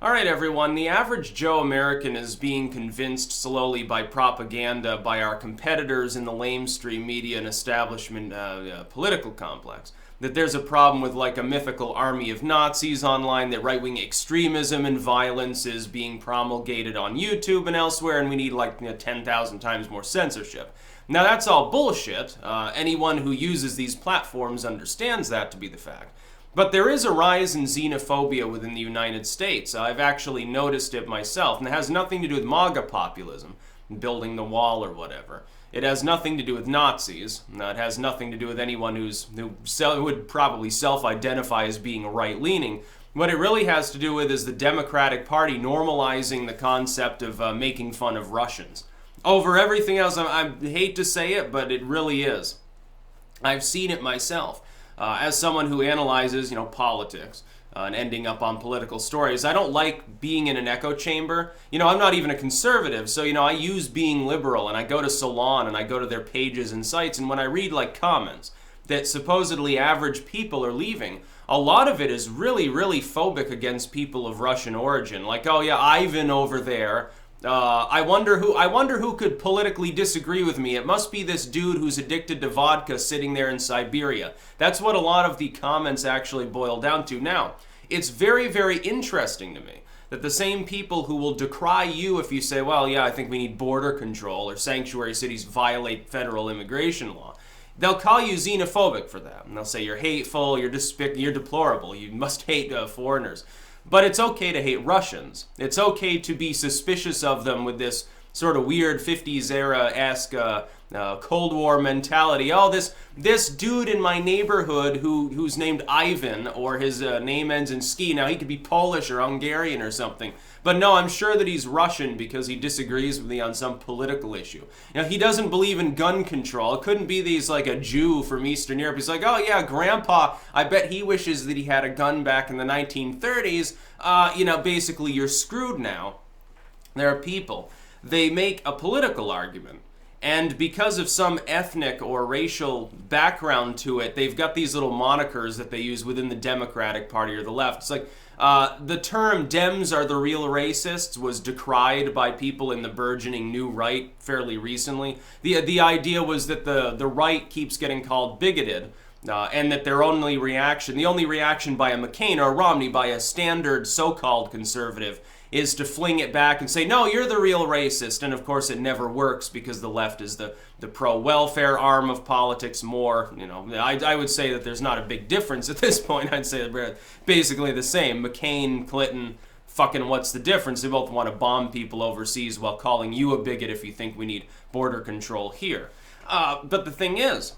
All right, everyone. The average Joe American is being convinced slowly by propaganda by our competitors in the lamestream media and establishment political complex that there's a problem with like a mythical army of Nazis online, that right-wing extremism and violence is being promulgated on YouTube and elsewhere, and we need like 10,000 times more censorship. Now that's all bullshit. Anyone who uses these platforms understands that to be the fact. But there is a rise in xenophobia within the United States. I've actually noticed it myself, and it has nothing to do with MAGA populism, building the wall or whatever. It has nothing to do with Nazis. It has nothing to do with anyone who would probably self-identify as being right-leaning. What it really has to do with is the Democratic Party normalizing the concept of making fun of Russians. Over everything else, I hate to say it, but it really is. I've seen it myself. As someone who analyzes, politics and ending up on political stories, I don't like being in an echo chamber. I'm not even a conservative, so, I use being liberal, and I go to Salon, and I go to their pages and sites, and when I read, comments that supposedly average people are leaving, a lot of it is really, really phobic against people of Russian origin. Like, oh yeah, Ivan over there. I wonder who could politically disagree with me. It must be this dude who's addicted to vodka sitting there in Siberia. That's what a lot of the comments actually boil down to. Now, it's very, very interesting to me that the same people who will decry you if you say, well, yeah, I think we need border control or sanctuary cities violate federal immigration law, they'll call you xenophobic for that. And they'll say you're hateful, you're deplorable, you must hate foreigners. But it's okay to hate Russians. It's okay to be suspicious of them with this sort of weird 50s era-esque Cold War mentality. Oh, this dude in my neighborhood who's named Ivan, or his name ends in ski. Now, he could be Polish or Hungarian or something. But no, I'm sure that he's Russian because he disagrees with me on some political issue. He doesn't believe in gun control. It couldn't be these like a Jew from Eastern Europe. He's like, oh yeah, Grandpa, I bet he wishes that he had a gun back in the 1930s. Basically you're screwed now. There are people. They make a political argument. And because of some ethnic or racial background to it, they've got these little monikers that they use within the Democratic Party or the left. It's like the term Dems are the real racists was decried by people in the burgeoning new right fairly recently. The idea was that the right keeps getting called bigoted, and that the only reaction by a McCain or a Romney, by a standard so-called conservative, is to fling it back and say, no, you're the real racist. And of course it never works because the left is the pro-welfare arm of politics more. I would say that there's not a big difference at this point. I'd say they're basically the same. McCain, Clinton, fucking what's the difference? They both want to bomb people overseas while calling you a bigot if you think we need border control here. But the thing is,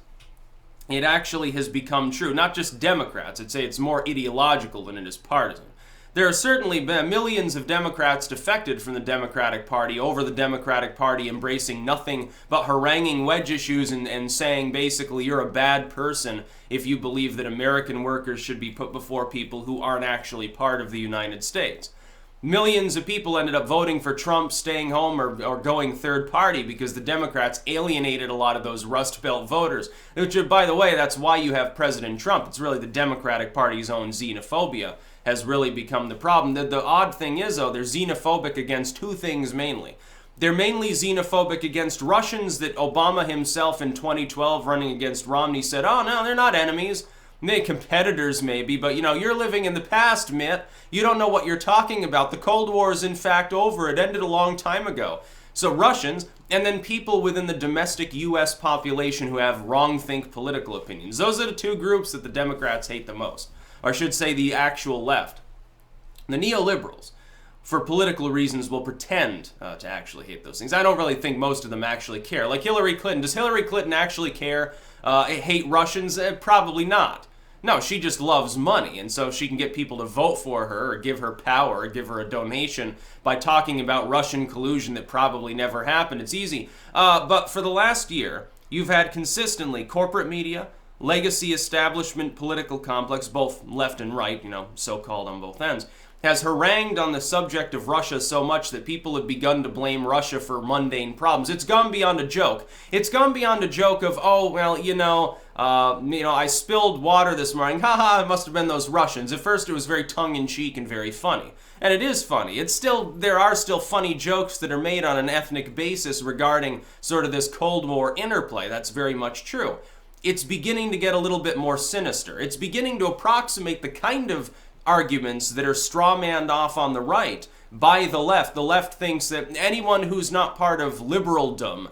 it actually has become true. Not just Democrats. I'd say it's more ideological than it is partisan. There are certainly millions of Democrats defected from the Democratic Party over the Democratic Party embracing nothing but haranguing wedge issues and saying basically you're a bad person if you believe that American workers should be put before people who aren't actually part of the United States. Millions of people ended up voting for Trump, staying home, or going third party because the Democrats alienated a lot of those Rust Belt voters. Which, by the way, that's why you have President Trump. It's really the Democratic Party's own xenophobia has really become the problem. The odd thing is, though, they're xenophobic against two things mainly. They're mainly xenophobic against Russians that Obama himself in 2012 running against Romney said, oh, no, they're not enemies. They're competitors maybe, but you're living in the past, Mitt. You don't know what you're talking about. The Cold War is in fact over. It ended a long time ago. So Russians, and then people within the domestic U.S. population who have wrong-think political opinions. Those are the two groups that the Democrats hate the most. Or I should say the actual left. The neoliberals, for political reasons, will pretend to actually hate those things. I don't really think most of them actually care. Like Hillary Clinton. Does Hillary Clinton actually care? Hate Russians? Probably not. No, she just loves money, and so she can get people to vote for her or give her power or give her a donation by talking about Russian collusion that probably never happened. It's easy. But for the last year, you've had consistently corporate media, legacy establishment political complex, both left and right, so-called on both ends, has harangued on the subject of Russia so much that people have begun to blame Russia for mundane problems. It's gone beyond a joke. It's gone beyond a joke of, oh, well, I spilled water this morning. Haha, it must have been those Russians. At first it was very tongue-in-cheek and very funny. And it is funny. There are still funny jokes that are made on an ethnic basis regarding sort of this Cold War interplay. That's very much true. It's beginning to get a little bit more sinister. It's beginning to approximate the kind of arguments that are strawmanned off on the right by the left. The left thinks that anyone who's not part of liberaldom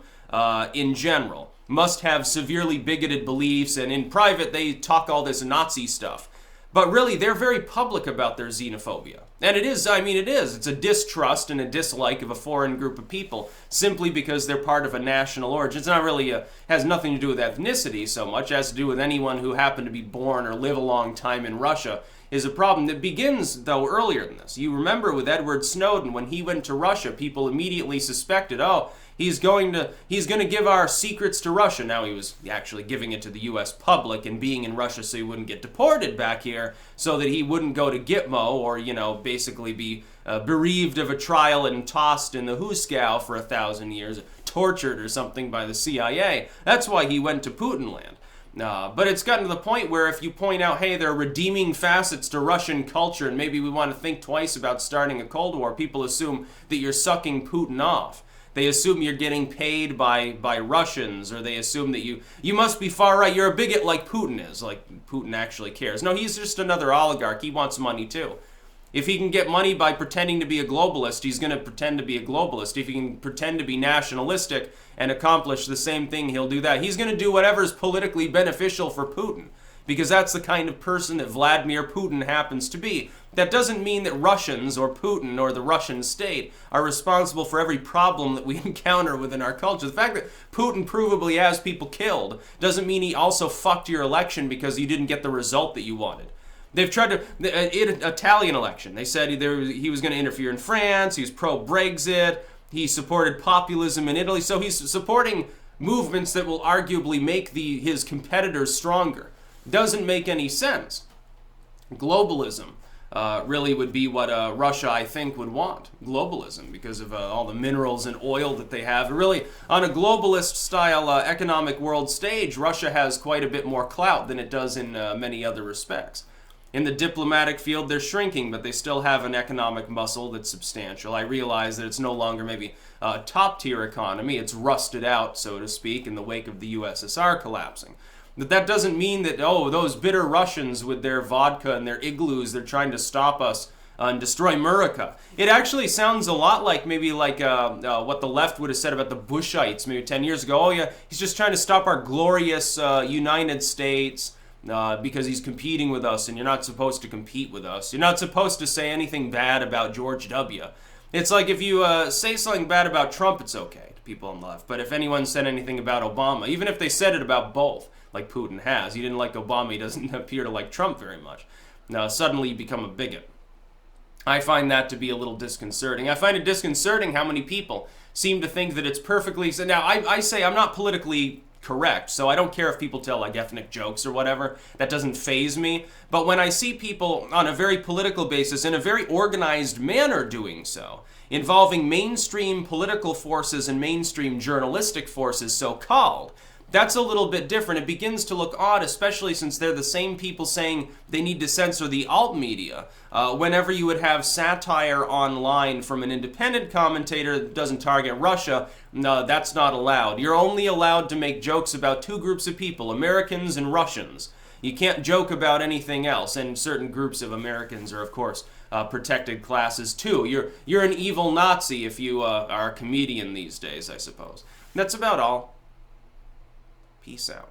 in general must have severely bigoted beliefs, and in private they talk all this Nazi stuff. But really, they're very public about their xenophobia. And it is. It's a distrust and a dislike of a foreign group of people simply because they're part of a national origin. It's not really, has nothing to do with ethnicity so much. It has to do with anyone who happened to be born or live a long time in Russia is a problem that begins, though, earlier than this. You remember with Edward Snowden, when he went to Russia, people immediately suspected, he's going to give our secrets to Russia. Now he was actually giving it to the U.S. public and being in Russia so he wouldn't get deported back here, so that he wouldn't go to Gitmo or, basically be bereaved of a trial and tossed in the Huskow for 1,000 years, tortured or something by the CIA. That's why he went to Putin land. But it's gotten to the point where if you point out, hey, there are redeeming facets to Russian culture and maybe we want to think twice about starting a Cold War, people assume that you're sucking Putin off. They assume you're getting paid by Russians, or they assume that you must be far right. You're a bigot like Putin is, like Putin actually cares. No, he's just another oligarch. He wants money too. If he can get money by pretending to be a globalist, he's going to pretend to be a globalist. If he can pretend to be nationalistic and accomplish the same thing, he'll do that. He's going to do whatever's politically beneficial for Putin, because that's the kind of person that Vladimir Putin happens to be. That doesn't mean that Russians or Putin or the Russian state are responsible for every problem that we encounter within our culture. The fact that Putin provably has people killed doesn't mean he also fucked your election because you didn't get the result that you wanted. They've tried to, Italian election, they said he was going to interfere in France, he was pro-Brexit, he supported populism in Italy, so he's supporting movements that will arguably make his competitors stronger. Doesn't make any sense. Globalism really would be what Russia, I think, would want. Globalism, because of all the minerals and oil that they have. Really, on a globalist-style economic world stage, Russia has quite a bit more clout than it does in many other respects. In the diplomatic field, they're shrinking, but they still have an economic muscle that's substantial. I realize that it's no longer maybe a top-tier economy. It's rusted out, so to speak, in the wake of the USSR collapsing. But that doesn't mean that, those bitter Russians with their vodka and their igloos, they're trying to stop us and destroy America. It actually sounds a lot like what the left would have said about the Bushites maybe 10 years ago. Oh yeah, he's just trying to stop our glorious United States because he's competing with us, and you're not supposed to compete with us. You're not supposed to say anything bad about George W. It's like if you say something bad about Trump, it's okay to people on the left. But if anyone said anything about Obama, even if they said it about both, like Putin has. He didn't like Obama, he doesn't appear to like Trump very much. Now, suddenly you become a bigot. I find that to be a little disconcerting. I find it disconcerting how many people seem to think that it's perfectly... Now, I say I'm not politically correct, so I don't care if people tell like ethnic jokes or whatever. That doesn't faze me. But when I see people on a very political basis, in a very organized manner doing so, involving mainstream political forces and mainstream journalistic forces, so-called, that's a little bit different. It begins to look odd, especially since they're the same people saying they need to censor the alt media. Whenever you would have satire online from an independent commentator that doesn't target Russia, no, that's not allowed. You're only allowed to make jokes about two groups of people, Americans and Russians. You can't joke about anything else, and certain groups of Americans are, of course, protected classes too. You're an evil Nazi if you are a comedian these days, I suppose. That's about all. Peace out.